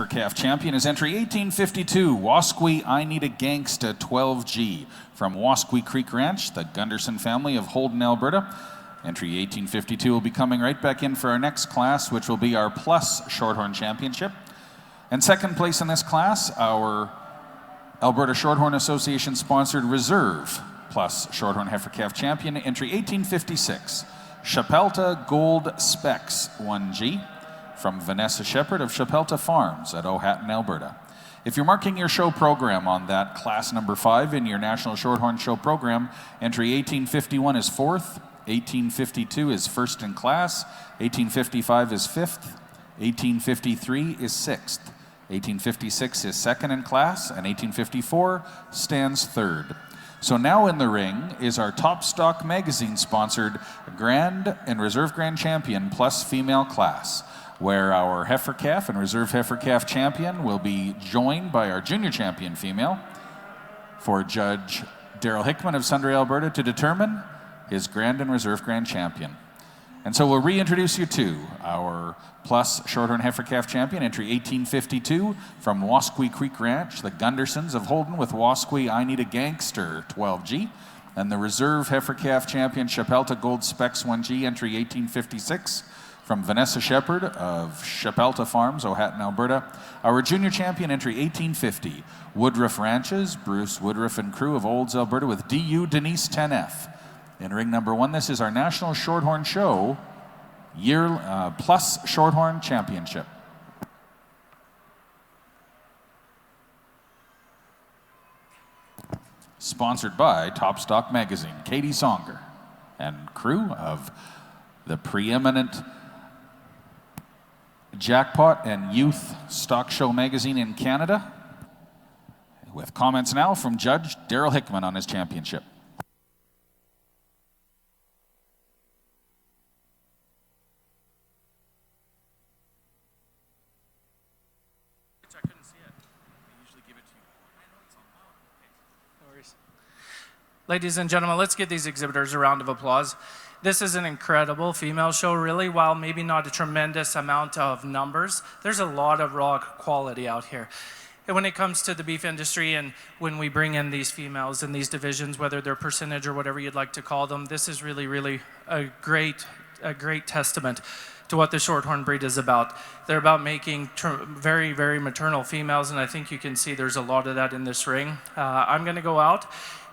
Calf champion is entry 1852, Wasqui I Need a Gangsta 12G from Wasqui Creek Ranch, the Gunderson family of Holden, Alberta. Entry 1852 will be coming right back in for our next class, which will be our Plus Shorthorn Championship. And second place in this class, our Alberta Shorthorn Association sponsored Reserve Plus Shorthorn Heifer Calf champion, entry 1856, Chapelta Gold Specs 1G. From Vanessa Shepherd of Chapelta Farms at Ohatton, Alberta. If you're marking your show program on that class number 5 in your National Shorthorn Show program, entry 1851 is 4th, 1852 is 1st in class, 1855 is 5th, 1853 is 6th, 1856 is 2nd in class, and 1854 stands 3rd. So now in the ring is our Top Stock Magazine sponsored Grand and Reserve Grand Champion plus female class, where our heifer calf and reserve heifer calf champion will be joined by our junior champion female for Judge Daryl Hickman of Sundre, Alberta, to determine his grand and reserve grand champion. And so we'll reintroduce you to our Plus Shorthorn heifer calf champion, entry 1852 from Wasqui Creek Ranch, the Gundersons of Holden with Wasqui I Need a Gangster 12G, and the reserve heifer calf champion Chapelta Gold Specs 1G, entry 1856 from Vanessa Shepherd of Chapelta Farms, Ohatton, Alberta. Our junior champion, entry 1850, Woodruff Ranches, Bruce Woodruff and crew of Olds, Alberta with DU Denise 10F. In ring number 1, this is our National Shorthorn Show Plus Shorthorn Championship. Sponsored by Top Stock Magazine, Katie Songer and crew of the preeminent Jackpot and Youth Stock Show magazine in Canada, with comments now from Judge Daryl Hickman on his championship. I couldn't see it. I usually give it to you. I know it's on. No worries. Ladies and gentlemen, let's give these exhibitors a round of applause. This is an incredible female show, really. While maybe not a tremendous amount of numbers, there's a lot of raw quality out here. And when it comes to the beef industry and when we bring in these females in these divisions, whether they're percentage or whatever you'd like to call them, this is really, really a great testament to what the Shorthorn breed is about. They're about making very, very maternal females, and I think you can see there's a lot of that in this ring. I'm going to go out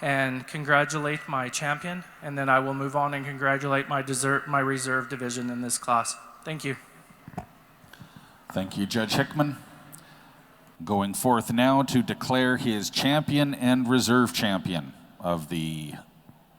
and congratulate my champion, and then I will move on and congratulate my reserve division in this class. Thank you. Thank you, Judge Hickman. Going forth now to declare his champion and reserve champion of the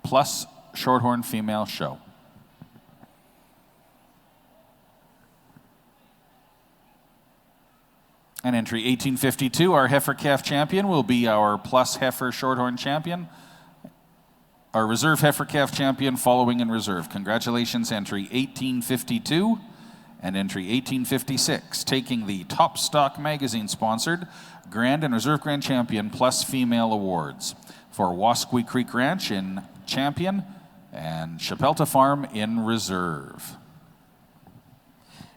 Plus Shorthorn Female Show. And entry 1852, our heifer calf champion will be our Plus Heifer Shorthorn champion. Our reserve heifer calf champion following in reserve. Congratulations, entry 1852 and entry 1856, taking the Top Stock Magazine sponsored Grand and Reserve Grand Champion Plus Female Awards for Wasqui Creek Ranch in champion and Chapelta Farm in reserve.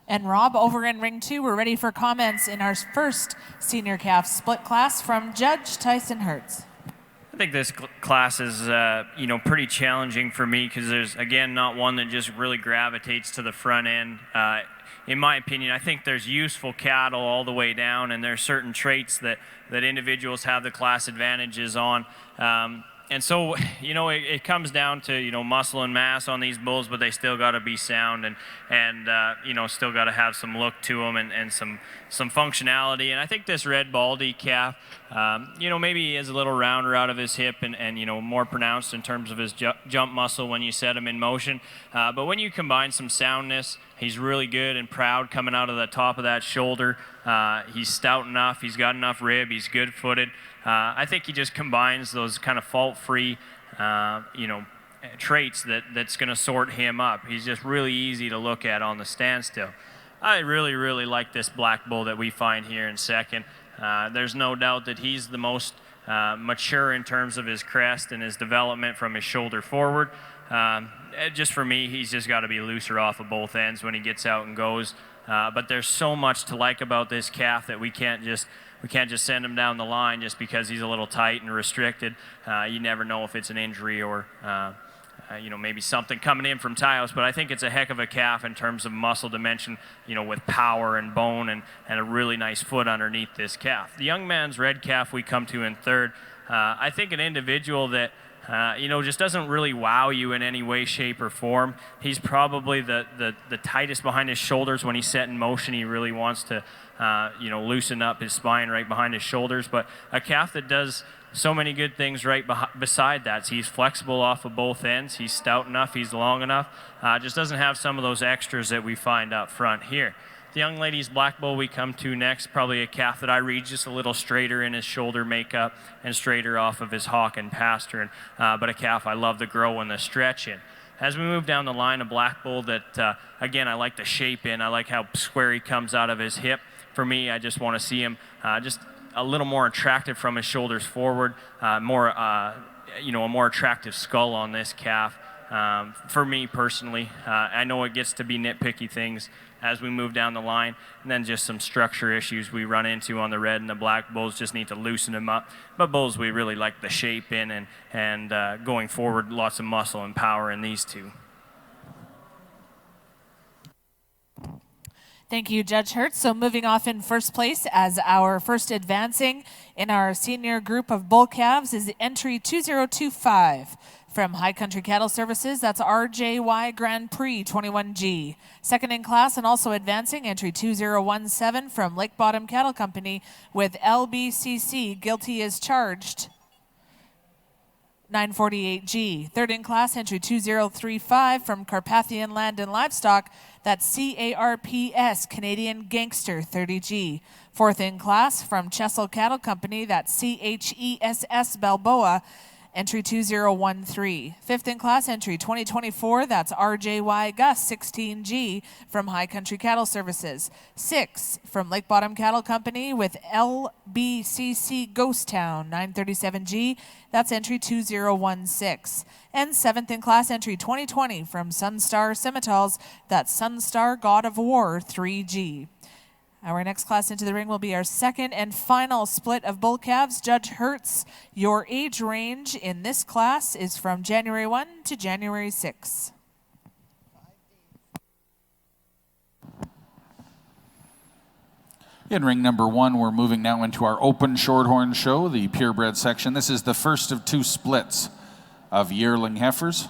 And Rob, over in ring 2, we're ready for comments in our first senior calf split class from Judge Tyson Hertz. I think this class is, pretty challenging for me because there's, again, not one that just really gravitates to the front end. In my opinion, I think there's useful cattle all the way down, and there's certain traits that individuals have the class advantages on. And so, it comes down to, muscle and mass on these bulls, but they still got to be sound and still got to have some look to them and some functionality. And I think this red Baldy calf, maybe he is a little rounder out of his hip and more pronounced in terms of his jump muscle when you set him in motion. But when you combine some soundness, he's really good and proud coming out of the top of that shoulder. He's stout enough. He's got enough rib. He's good-footed. I think he just combines those kind of fault-free, traits that's going to sort him up. He's just really easy to look at on the standstill. I really, really like this black bull that we find here in second. There's no doubt that he's the most mature in terms of his crest and his development from his shoulder forward. Just for me, he's just got to be looser off of both ends when he gets out and goes. But there's so much to like about this calf that we can't just send him down the line just because he's a little tight and restricted. You never know if it's an injury or maybe something coming in from Taos, but I think it's a heck of a calf in terms of muscle dimension, with power and bone and a really nice foot underneath this calf. The young man's red calf we come to in third. I think an individual that just doesn't really wow you in any way, shape, or form. He's probably the tightest behind his shoulders when he's set in motion. He really wants to, loosen up his spine right behind his shoulders. But a calf that does so many good things right beside that. So he's flexible off of both ends. He's stout enough. He's long enough. Just doesn't have some of those extras that we find up front here. The young lady's black bull we come to next, probably a calf that I read just a little straighter in his shoulder makeup and straighter off of his hock and pastern, but a calf I love the grow and the stretch in. As we move down the line, a black bull that, again, I like the shape in. I like how square he comes out of his hip. For me, I just want to see him just a little more attractive from his shoulders forward, a more attractive skull on this calf. For me personally, I know it gets to be nitpicky things as we move down the line, and then just some structure issues we run into on the red and the black bulls. Just need to loosen them up. But bulls we really like the shape in, and going forward, lots of muscle and power in these two. Thank you, Judge Hertz. So moving off in first place as our first advancing in our senior group of bull calves is entry 2025 from High Country Cattle Services. That's RJY Grand Prix 21G. Second in class and also advancing, entry 2017 from Lake Bottom Cattle Company with LBCC, guilty as charged, 948G. Third in class, entry 2035 from Carpathian Land and Livestock. That's CARPS, Canadian Gangster, 30G. Fourth in class from Chesil Cattle Company. That's CHESS Balboa, entry 2013. Fifth in class, entry 2024. That's RJY Gus, 16G from High Country Cattle Services. Six from Lake Bottom Cattle Company with LBCC Ghost Town, 937G. That's entry 2016. And seventh in class, entry 2020 from Sunstar Scimitals. That's Sunstar God of War, 3G. Our next class into the ring will be our second and final split of bull calves. Judge Hertz, your age range in this class is from January 1 to January 6. In ring number one, we're moving now into our open Shorthorn show, the purebred section. This is the first of two splits of yearling heifers.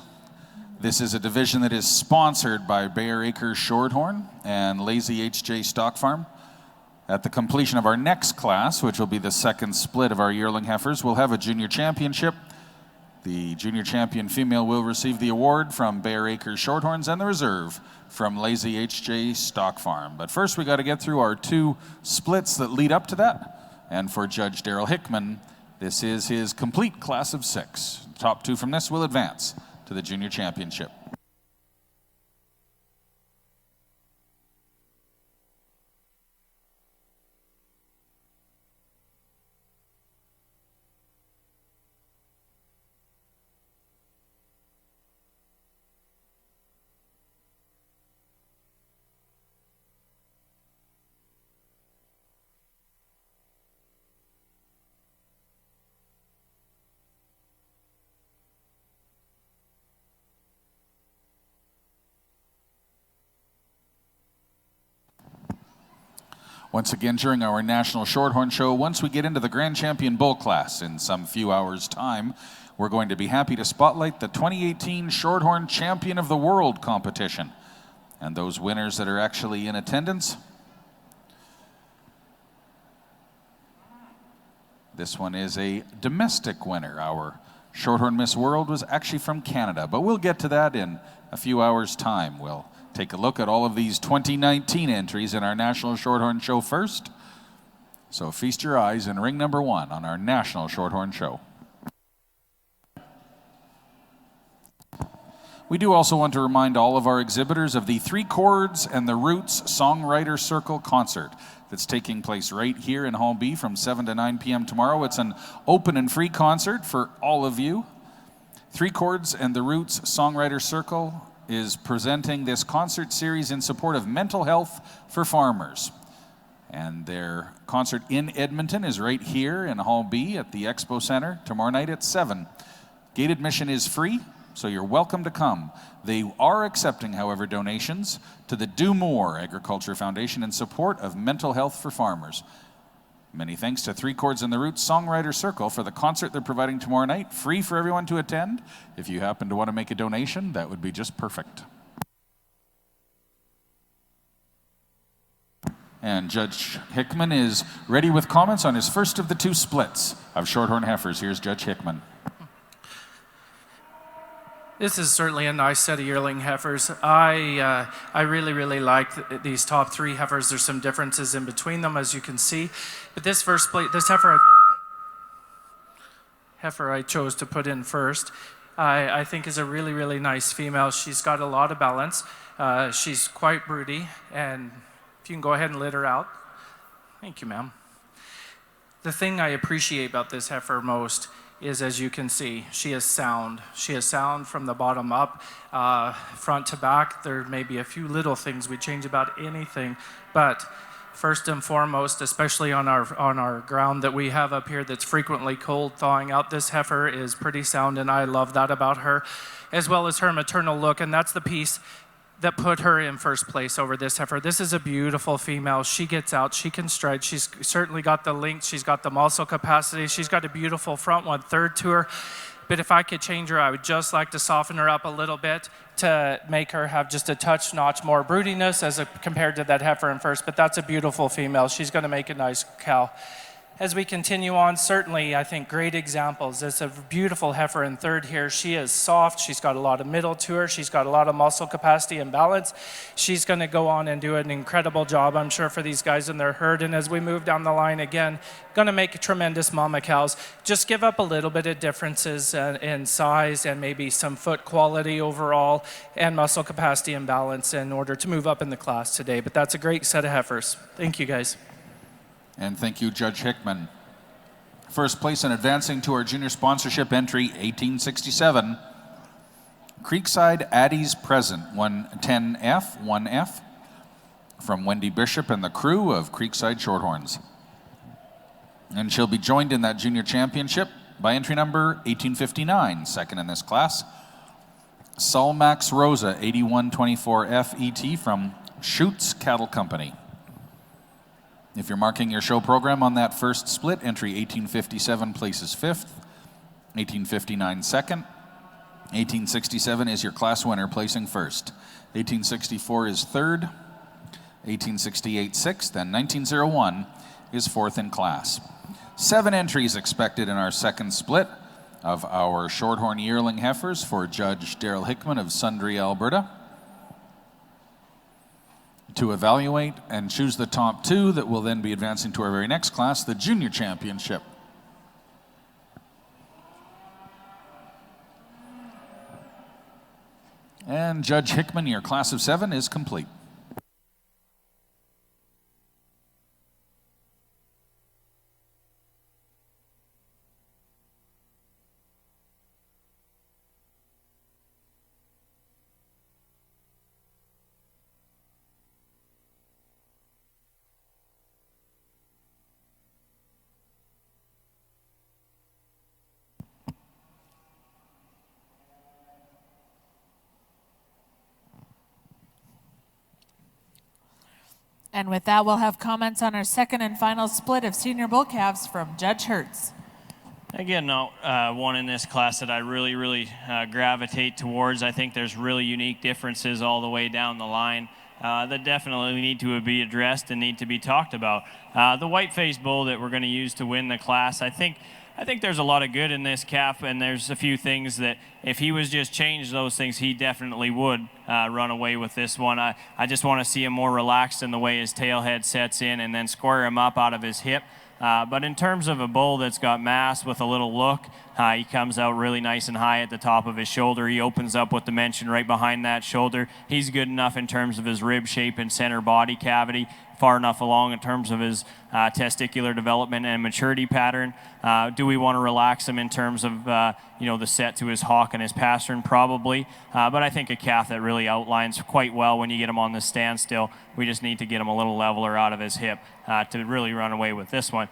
This is a division that is sponsored by Bear Acres Shorthorn and Lazy HJ Stock Farm. At the completion of our next class, which will be the second split of our yearling heifers, we'll have a junior championship. The junior champion female will receive the award from Bear Acres Shorthorns and the reserve from Lazy HJ Stock Farm. But first we got to get through our two splits that lead up to that. And for Judge Daryl Hickman, this is his complete class of 6. Top 2 from this will advance to the junior championship. Once again, during our National Shorthorn Show, once we get into the Grand Champion Bull class in some few hours' time, we're going to be happy to spotlight the 2018 Shorthorn Champion of the World competition. And those winners that are actually in attendance. This one is a domestic winner. Our Shorthorn Miss World was actually from Canada, but we'll get to that in a few hours' time. We'll take a look at all of these 2019 entries in our National Shorthorn Show first. So feast your eyes in ring number 1 on our National Shorthorn Show. We do also want to remind all of our exhibitors of the Three Chords and the Roots Songwriter Circle concert that's taking place right here in Hall B from 7 to 9 p.m. tomorrow. It's an open and free concert for all of you. Three Chords and the Roots Songwriter Circle is presenting this concert series in support of mental health for farmers. And their concert in Edmonton is right here in Hall B at the Expo Center tomorrow night at 7. Gate admission is free, so you're welcome to come. They are accepting, however, donations to the Do More Agriculture Foundation in support of mental health for farmers. Many thanks to Three Chords in the Roots Songwriter Circle for the concert they're providing tomorrow night. Free for everyone to attend. If you happen to want to make a donation, that would be just perfect. And Judge Hickman is ready with comments on his first of the two splits of Shorthorn heifers. Here's Judge Hickman. This is certainly a nice set of yearling heifers. I really like these top three heifers. There's some differences in between them, as you can see. But this first split, this heifer I chose to put in first, I think is a really nice female. She's got a lot of balance. She's quite broody, and if you can go ahead and let her out. Thank you, ma'am. The thing I appreciate about this heifer most is, as you can see, she is sound. She is sound from the bottom up, front to back. There may be a few little things we change about anything, but first and foremost, especially on our ground that we have up here that's frequently cold thawing out, this heifer is pretty sound, and I love that about her, as well as her maternal look, and that's the piece that put her in first place over this heifer. This is a beautiful female. She gets out, she can stride. She's certainly got the length, she's got the muscle capacity, she's got a beautiful front 1/3 to her. But if I could change her, I would just like to soften her up a little bit to make her have just a touch-notch more broodiness compared to that heifer in first. But that's a beautiful female. She's going to make a nice cow. As we continue on, certainly, I think great examples. There's a beautiful heifer in third here. She is soft. She's got a lot of middle to her. She's got a lot of muscle capacity and balance. She's going to go on and do an incredible job, I'm sure, for these guys in their herd. And as we move down the line again, going to make tremendous mama cows. Just give up a little bit of differences in size and maybe some foot quality overall and muscle capacity and balance in order to move up in the class today. But that's a great set of heifers. Thank you, guys. And thank you, Judge Hickman. First place in advancing to our junior sponsorship entry, 1867. Creekside Addie's Present, 110F, 1F, from Wendy Bishop and the crew of Creekside Shorthorns. And she'll be joined in that junior championship by entry number 1859, second in this class. Salmax Rosa, 8124F ET from Schutz Cattle Company. If you're marking your show program on that first split, entry 1857 places fifth, 1859 second, 1867 is your class winner placing first, 1864 is third, 1868 sixth, and 1901 is fourth in class. 7 entries expected in our second split of our Shorthorn yearling heifers for Judge Daryl Hickman of Sundre, Alberta. To evaluate and choose the top 2 that will then be advancing to our very next class, the Junior Championship. And Judge Hickman, your class of 7 is complete. And with that, we'll have comments on our second and final split of senior bull calves from Judge Hertz. Again, one in this class that I really gravitate towards. I think there's really unique differences all the way down the line that definitely need to be addressed and need to be talked about. The white-faced bull that we're going to use to win the class, I think there's a lot of good in this calf, and there's a few things that if he was just changed those things, he definitely would run away with this one. I just want to see him more relaxed in the way his tail head sets in and then square him up out of his hip. But in terms of a bull that's got mass with a little look, He comes out really nice and high at the top of his shoulder. He opens up with dimension right behind that shoulder. He's good enough in terms of his rib shape and center body cavity, far enough along in terms of his testicular development and maturity pattern. Do we want to relax him in terms of the set to his hock and his pastern? Probably, but I think a calf that really outlines quite well when you get him on the standstill. We just need to get him a little leveler out of his hip to really run away with this one.